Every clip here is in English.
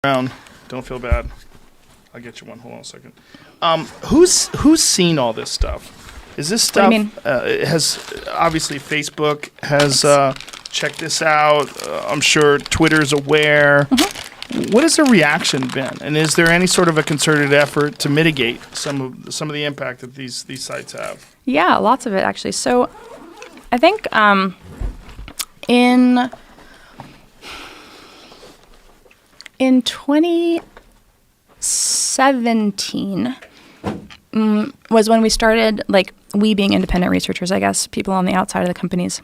Around. Don't feel bad. I'll get you one. Hold on a second. Who's seen all this stuff? Is this stuff? What do you mean? Has obviously Facebook has checked this out. I'm sure Twitter's aware. Mm-hmm. What has the reaction been? And is there any sort of a concerted effort to mitigate some of the impact that these sites have? Yeah, lots of it actually. So I think in 2017 was when we started, like, we being independent researchers, I guess, people on the outside of the companies,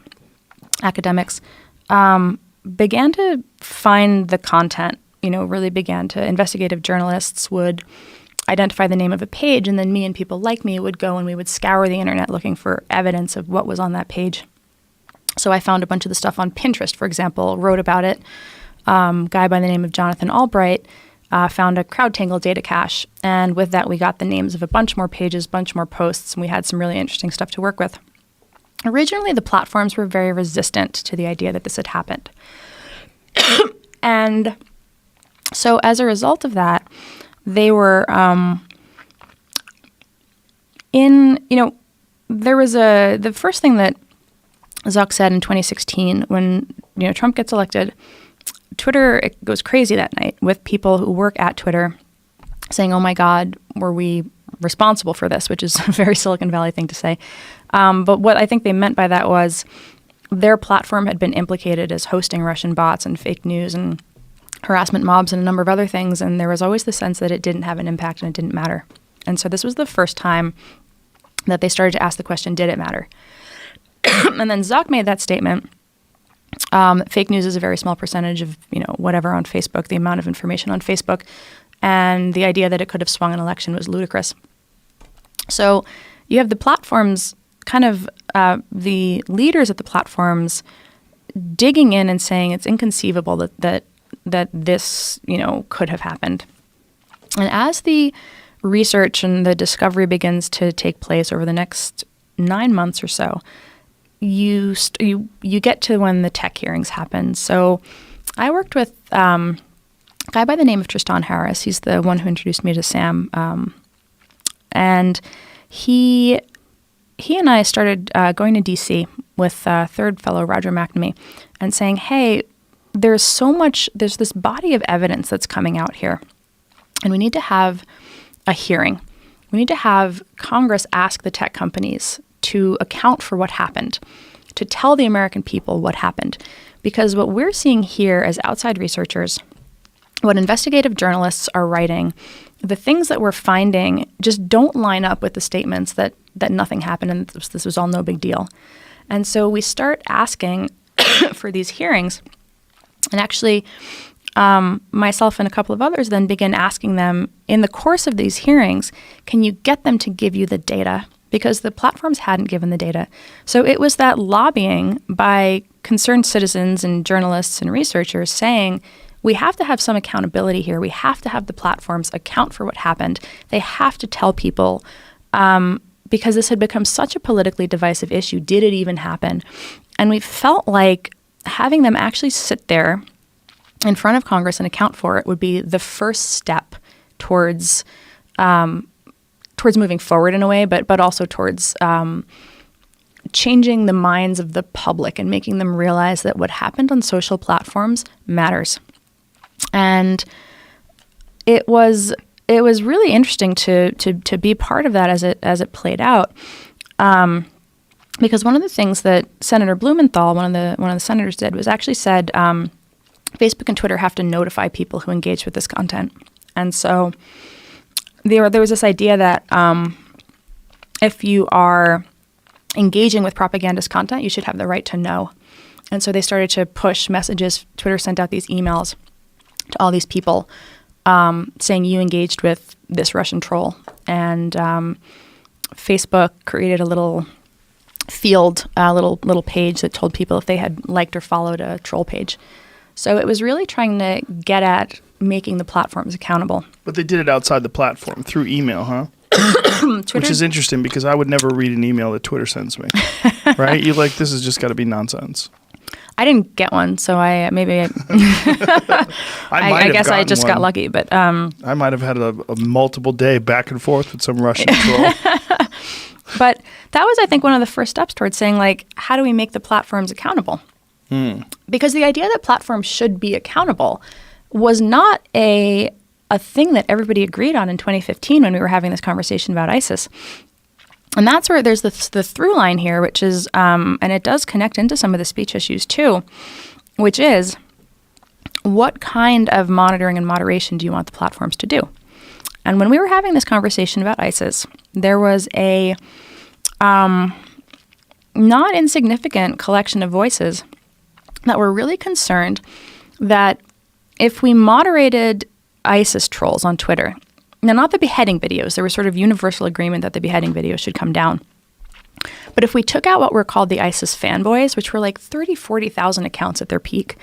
academics, began to find the content, really began to, investigative journalists would identify the name of a page, and then me and people like me would go and we would scour the internet looking for evidence of what was on that page. So I found a bunch of the stuff on Pinterest, for example, wrote about it. Guy by the name of Jonathan Albright found a CrowdTangle data cache, and with that we got the names of a bunch more pages, bunch more posts, and we had some really interesting stuff to work with. Originally, the platforms were very resistant to the idea that this had happened. And so as a result of that, they were there was the first thing that Zuck said in 2016 when, Trump gets elected, Twitter, it goes crazy that night with people who work at Twitter saying, oh my God, were we responsible for this, which is a very Silicon Valley thing to say. But what I think they meant by that was their platform had been implicated as hosting Russian bots and fake news and harassment mobs and a number of other things. And there was always the sense that it didn't have an impact and it didn't matter. And so this was the first time that they started to ask the question, did it matter? And then Zuck made that statement. Fake news is a very small percentage of, whatever on Facebook, the amount of information on Facebook. And the idea that it could have swung an election was ludicrous. So you have the platforms, kind of the leaders at the platforms digging in and saying it's inconceivable that this, could have happened. And as the research and the discovery begins to take place over the next 9 months or so, you get to when the tech hearings happen. So I worked with a guy by the name of Tristan Harris. He's the one who introduced me to Sam. And he and I started going to D.C. with third fellow Roger McNamee and saying, hey, there's this body of evidence that's coming out here. And we need to have a hearing. We need to have Congress ask the tech companies to account for what happened, to tell the American people what happened. Because what we're seeing here as outside researchers, what investigative journalists are writing, the things that we're finding just don't line up with the statements that nothing happened and this was all no big deal. And so we start asking for these hearings. And actually, myself and a couple of others then begin asking them, in the course of these hearings, can you get them to give you the data? Because the platforms hadn't given the data. So it was that lobbying by concerned citizens and journalists and researchers saying, we have to have some accountability here. We have to have the platforms account for what happened. They have to tell people, because this had become such a politically divisive issue. Did it even happen? And we felt like having them actually sit there in front of Congress and account for it would be the first step towards moving forward in a way, but also towards changing the minds of the public and making them realize that what happened on social platforms matters. And it was really interesting to be part of that as it played out, because one of the things that Senator Blumenthal, one of the senators, did was actually said Facebook and Twitter have to notify people who engage with this content, and so there was this idea that if you are engaging with propagandist content, you should have the right to know. And so they started to push messages. Twitter sent out these emails to all these people saying you engaged with this Russian troll. And Facebook created a little field, a little page that told people if they had liked or followed a troll page. So it was really trying to get at making the platforms accountable. But they did it outside the platform through email, huh? Which is interesting because I would never read an email that Twitter sends me. Right? You're like, this has just got to be nonsense. I didn't get one, so I guess I just got lucky. But I might have had a multiple day back and forth with some Russian troll. But that was, I think, one of the first steps towards saying, like, how do we make the platforms accountable? Because the idea that platforms should be accountable was not a thing that everybody agreed on in 2015 when we were having this conversation about ISIS. And that's where there's the through line here, which is, and it does connect into some of the speech issues too, which is, what kind of monitoring and moderation do you want the platforms to do? And when we were having this conversation about ISIS, there was a not insignificant collection of voices that were really concerned that if we moderated ISIS trolls on Twitter, now not the beheading videos, there was sort of universal agreement that the beheading videos should come down. But if we took out what were called the ISIS fanboys, which were like 40,000 accounts at their peak,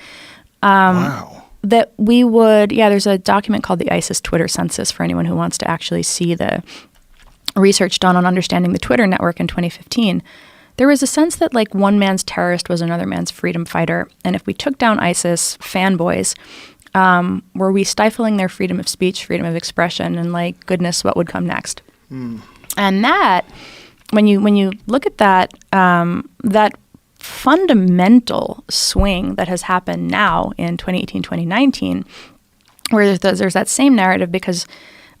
Wow. that we would, there's a document called the ISIS Twitter Census for anyone who wants to actually see the research done on understanding the Twitter network in 2015. There was a sense that like one man's terrorist was another man's freedom fighter. And if we took down ISIS fanboys, were we stifling their freedom of speech, freedom of expression, and like, goodness, what would come next? And that, when you look at that, that fundamental swing that has happened now in 2018, 2019, where there's that same narrative, because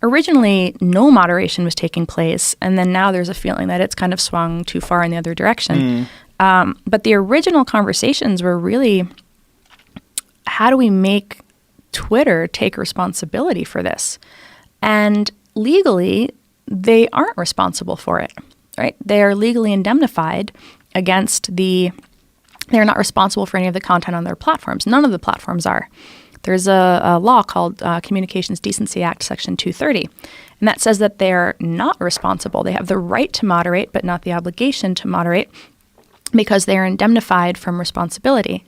originally no moderation was taking place, and then now there's a feeling that it's kind of swung too far in the other direction. But the original conversations were really, how do we make Twitter take responsibility for this? And legally, they aren't responsible for it, right? They are legally indemnified against they're not responsible for any of the content on their platforms. None of the platforms are. There's a law called Communications Decency Act, Section 230, and that says that they're not responsible. They have the right to moderate, but not the obligation to moderate, because they're indemnified from responsibility.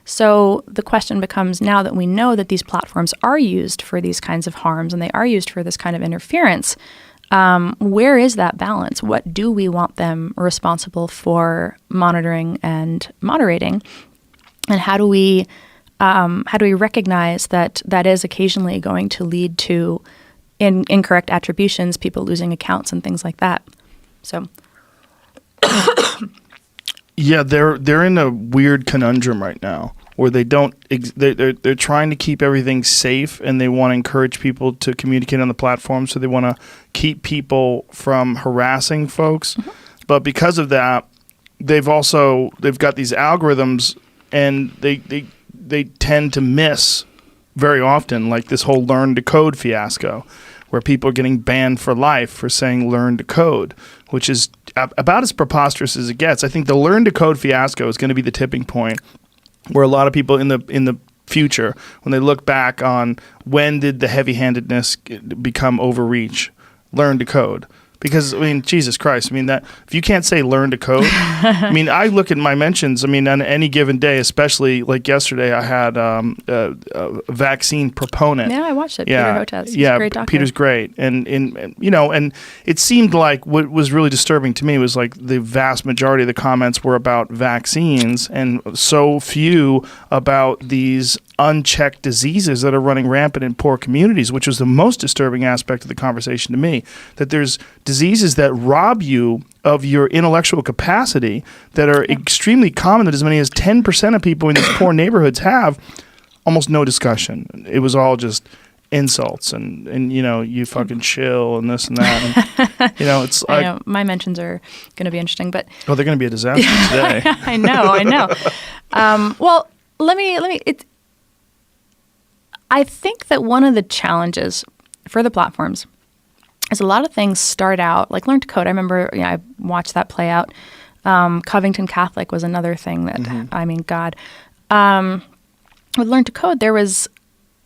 So the question becomes, now that we know that these platforms are used for these kinds of harms and they are used for this kind of interference, where is that balance? What do we want them responsible for monitoring and moderating? And how do we recognize that that is occasionally going to lead to incorrect attributions, people losing accounts and things like that? So... Yeah, they're in a weird conundrum right now where they're trying to keep everything safe, and they want to encourage people to communicate on the platform, so they want to keep people from harassing folks. But because of that, they've got these algorithms, and they tend to miss very often, like this whole learn to code fiasco, where people are getting banned for life for saying learn to code, which is about as preposterous as it gets. I think the learn to code fiasco is going to be the tipping point where a lot of people in the future, when they look back on when did the heavy-handedness become overreach, learn to code. Because, I mean, Jesus Christ, I mean, that if you can't say learn to code, I mean, I look at my mentions, I mean, on any given day, especially like yesterday, I had a vaccine proponent. Yeah, I watched it. Peter Hotez. He's Yeah, a great doctor. Peter's great. And it seemed like what was really disturbing to me was like the vast majority of the comments were about vaccines and so few about these unchecked diseases that are running rampant in poor communities, which was the most disturbing aspect of the conversation to me, that there's diseases that rob you of your intellectual capacity that are extremely common, that as many as 10% of people in these poor neighborhoods have. Almost no discussion. It was all just insults and you fucking chill and this and that. And, it's like... I know. My mentions are going to be interesting, but... Oh, they're going to be a disaster today. I know. Well, let me... I think that one of the challenges for the platforms is a lot of things start out, like Learn to Code. I remember, I watched that play out. Covington Catholic was another thing that, I mean, God. With Learn to Code, there was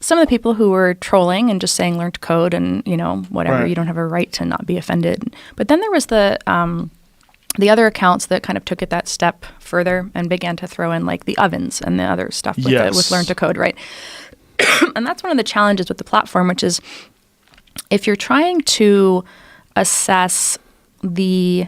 some of the people who were trolling and just saying Learn to Code and, whatever, Right. You don't have a right to not be offended. But then there was the other accounts that kind of took it that step further and began to throw in like the ovens and the other stuff with Learn to Code, right? And that's one of the challenges with the platform, which is if you're trying to assess the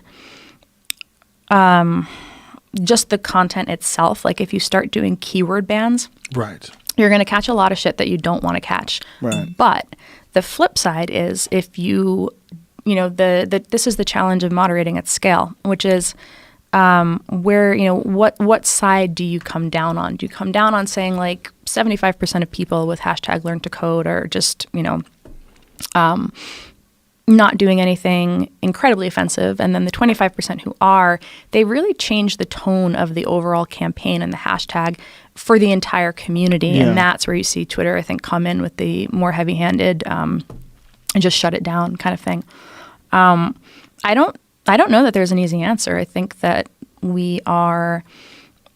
just the content itself. Like if you start doing keyword bans, Right. you're going to catch a lot of shit that you don't want to catch. Right. But the flip side is if you know, this is the challenge of moderating at scale, which is where, you know, what side do you come down on? Do you come down on saying like 75% of people with hashtag learn to code are just, you know, not doing anything incredibly offensive, and then the 25% who are, they really change the tone of the overall campaign and the hashtag for the entire community. Yeah. And that's where you see Twitter, I think, come in with the more heavy-handed and just shut it down kind of thing. I don't know that there's an easy answer. I think that we are,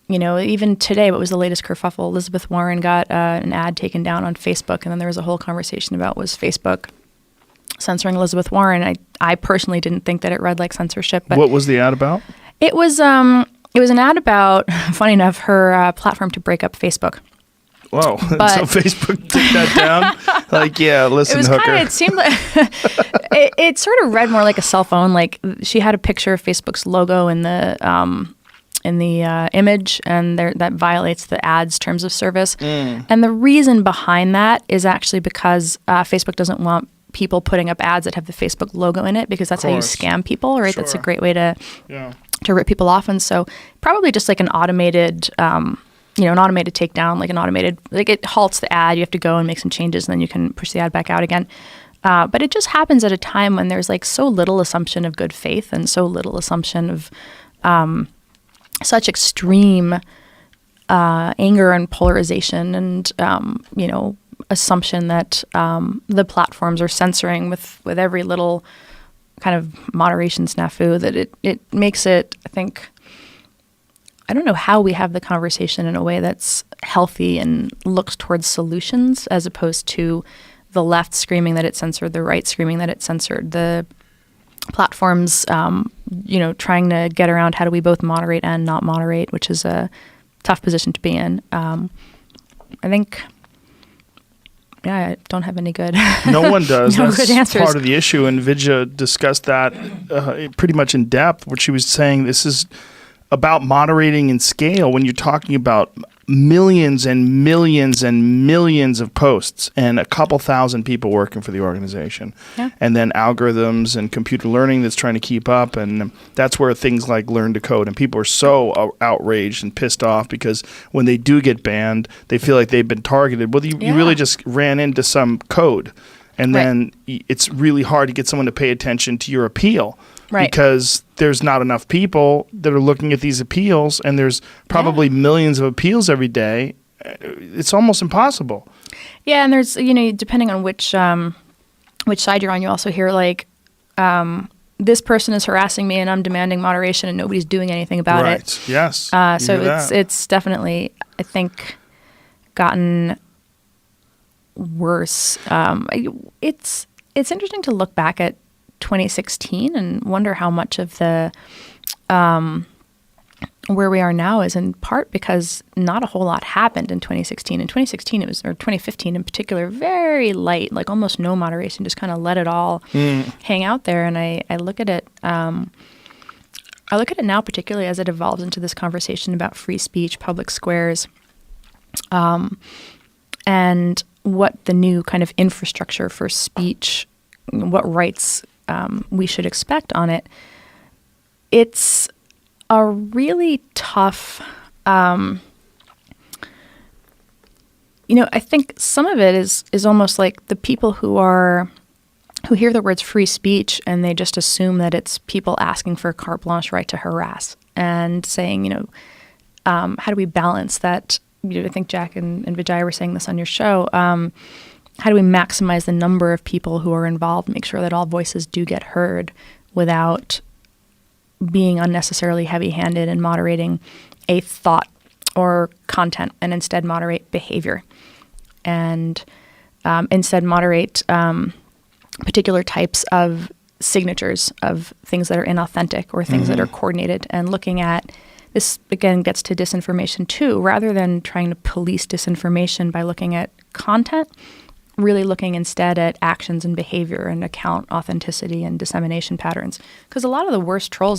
you know, even today, what was the latest kerfuffle? Elizabeth Warren got an ad taken down on Facebook, and then there was a whole conversation about was Facebook censoring Elizabeth Warren. I personally didn't think that it read like censorship. But What was the ad about? it was an ad about, funny enough, her platform to break up Facebook. Whoa. But- So Facebook took that down? Like, yeah, listen, It was hooker. it seemed like it sort of read more like a cell phone. Like she had a picture of Facebook's logo in the image, and that violates the ads terms of service. And the reason behind that is actually because Facebook doesn't want people putting up ads that have the Facebook logo in it, because that's how you course. scam people, right? That's a Sure. great way to Yeah. rip people off. And so probably just like an automated, an automated takedown, like it halts the ad. You have to go and make some changes, and then you can push the ad back out again. But it just happens at a time when there's like so little assumption of good faith and so little assumption of such extreme anger and polarization and, assumption that the platforms are censoring with every little kind of moderation snafu, that it makes it, I think, I don't know how we have the conversation in a way that's healthy and looks towards solutions, as opposed to the left screaming that it's censored, the right screaming that it's censored, the platforms, trying to get around how do we both moderate and not moderate, which is a tough position to be in. I think, I don't have any good. No one does. No That's good answers. part of the issue. And Vidya discussed that pretty much in depth, where she was saying this is about moderating in scale when you're talking about millions and millions and millions of posts and a couple thousand people working for the organization. Yeah. And then algorithms and computer learning that's trying to keep up. And that's where things like learn to code, and people are so outraged and pissed off because when they do get banned, they feel like they've been targeted. Well, you really just ran into some code. And then it's really hard to get someone to pay attention to your appeal. Right. Because there's not enough people that are looking at these appeals, and there's probably millions of appeals every day. It's almost impossible. Yeah, and there's, depending on which side you're on, you also hear like, this person is harassing me and I'm demanding moderation and nobody's doing anything about it. Yes. So it's definitely, I think, gotten worse. It's interesting to look back at 2016 and wonder how much of the where we are now is in part because not a whole lot happened in 2016. In 2016, or 2015 in particular, very light, like almost no moderation, just kind of let it all hang out there. And I look at it, now, particularly as it evolves into this conversation about free speech, public squares, and what the new kind of infrastructure for speech, what rights we should expect on it. It's a really tough, I think some of it is almost like the people who hear the words free speech and they just assume that it's people asking for a carte blanche right to harass and saying, how do we balance that? I think Jack and Vijay were saying this on your show. How do we maximize the number of people who are involved, make sure that all voices do get heard without being unnecessarily heavy-handed and moderating a thought or content, and instead moderate behavior, and instead moderate particular types of signatures of things that are inauthentic or things that are coordinated. And looking at this, again, gets to disinformation too, rather than trying to police disinformation by looking at content, really looking instead at actions and behavior and account authenticity and dissemination patterns. Because a lot of the worst trolls